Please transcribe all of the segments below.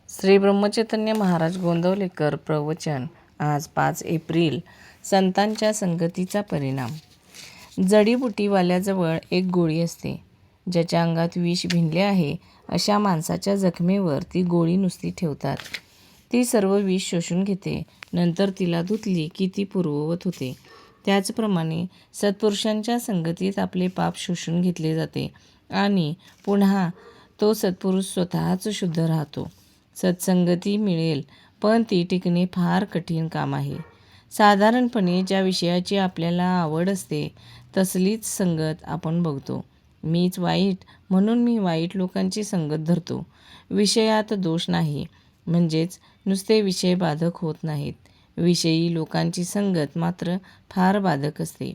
श्री ब्रह्मचैतन्य महाराज गोंदवलेकर प्रवचन. आज 5 एप्रिल. संतांच्या संगतीचा परिणाम. जडीबुटीवाल्याजवळ एक गोळी असते. ज्याच्या अंगात विष भिनले आहे अशा माणसाच्या जखमेवर ती गोळी नुसती ठेवतात. ती सर्व विष शोषून घेते. नंतर तिला धुतली की ती पूर्ववत होते. त्याचप्रमाणे सत्पुरुषांच्या संगतीत आपले पाप शोषून घेतले जाते आणि पुन्हा तो सत्पुरुष स्वतःच शुद्ध राहतो. सत्संगती मिळेल, पण ती टिकणे फार कठीण काम आहे. साधारणपणे ज्या विषयाची आपल्याला आवड असते तसलीच संगत आपण बघतो. मीच वाईट म्हणून मी वाईट लोकांची संगत धरतो. विषयात दोष नाही, म्हणजेच नुसते विषय बाधक होत नाहीत. विषयी लोकांची संगत मात्र फार बाधक असते.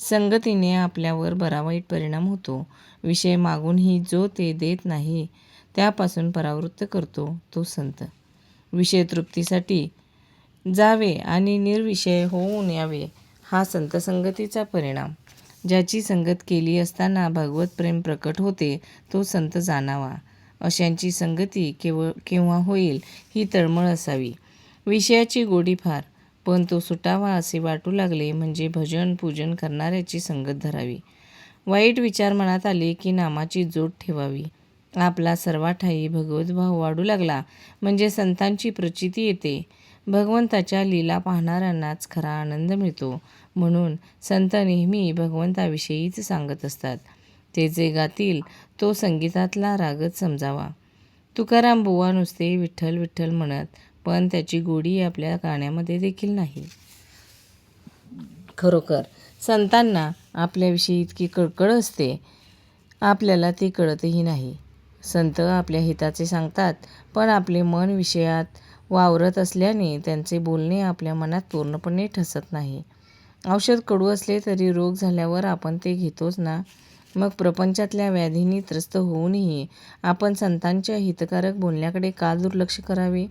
संगतीने आपल्यावर बरा वाईट परिणाम होतो. विषय मागूनही जो ते देत नाही त्यापासून परावृत्त करतो तो संत. विषय तृप्तीसाठी जावे आणि निर्विषय होऊन यावे हा संत संगतीचा परिणाम. ज्याची संगत केली असताना भगवत प्रेम प्रकट होते तो संत जाणावा. अशांची संगती केव्हा होईल ही तळमळ असावी. विषयाची गोडी फार, पण तो सुटावा असे वाटू लागले म्हणजे भजन पूजन करणाऱ्याची संगत धरावी. वाईट विचार मनात आले की नामाची जोड ठेवावी. आपला सर्वाठायी भगवतभाव वाढू लागला म्हणजे संतांची प्रचिती येते. भगवंताच्या लीला पाहणाऱ्यांनाच खरा आनंद मिळतो. म्हणून संत नेहमी भगवंताविषयीच सांगत असतात. ते जे गातील तो संगीतातला रागच समजावा. तुकाराम बुवा नुसते विठ्ठल विठ्ठल म्हणत, पण त्याची गोडी आपल्या गाण्यामध्ये देखील नाही. खरोखर संतांना आपल्याविषयी इतकी कळकळ असते, आपल्याला ती कळतही नाही. संत आपल्या हिताचे सांगतात, पण आपले मन विषयात वावरत असल्याने त्यांचे बोलणे आपल्या मनात पूर्णपणे ठसत नाही. औषध कडू असले तरी रोग झाल्यावर आपण ते घेतोच ना. मग प्रपंचातल्या व्याधींनी त्रस्त होऊनही आपण संतांच्या हितकारक बोलण्याकडे का दुर्लक्ष करावे.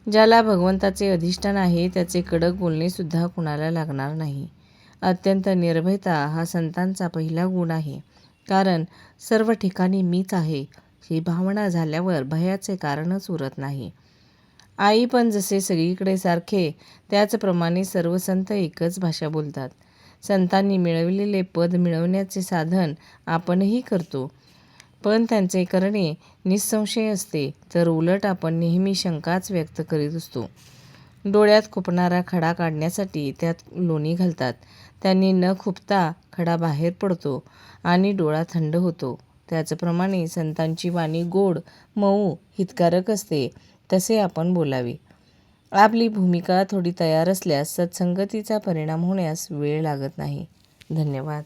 ज्याला भगवंताचे अधिष्ठान आहे त्याचे कडक बोलणे सुद्धा कुणाला लागणार नाही. अत्यंत निर्भयता हा संतांचा पहिला गुण आहे. कारण सर्व ठिकाणी मीच आहे ही भावना झाल्यावर भयाचे कारणच उरत नाही. आई पण जसे सगळीकडे सारखे त्याचप्रमाणे सर्व संत एकच भाषा बोलतात. संतांनी मिळविलेले पद मिळवण्याचे साधन आपणही करतो, पण त्यांचे करणे निःसंशय असते तर उलट आपण नेहमी शंकाच व्यक्त करीत असतो. डोळ्यात खुपणारा खडा काढण्यासाठी त्यात लोणी घालतात. त्यांनी न खुपता खडा बाहेर पडतो आणि डोळा थंड होतो. त्याचप्रमाणे संतांची वाणी गोड, मऊ, हितकारक असते तसे आपण बोलावे. आपली भूमिका थोडी तयार असल्यास सत्संगतीचा परिणाम होण्यास वेळ लागत नाही. धन्यवाद.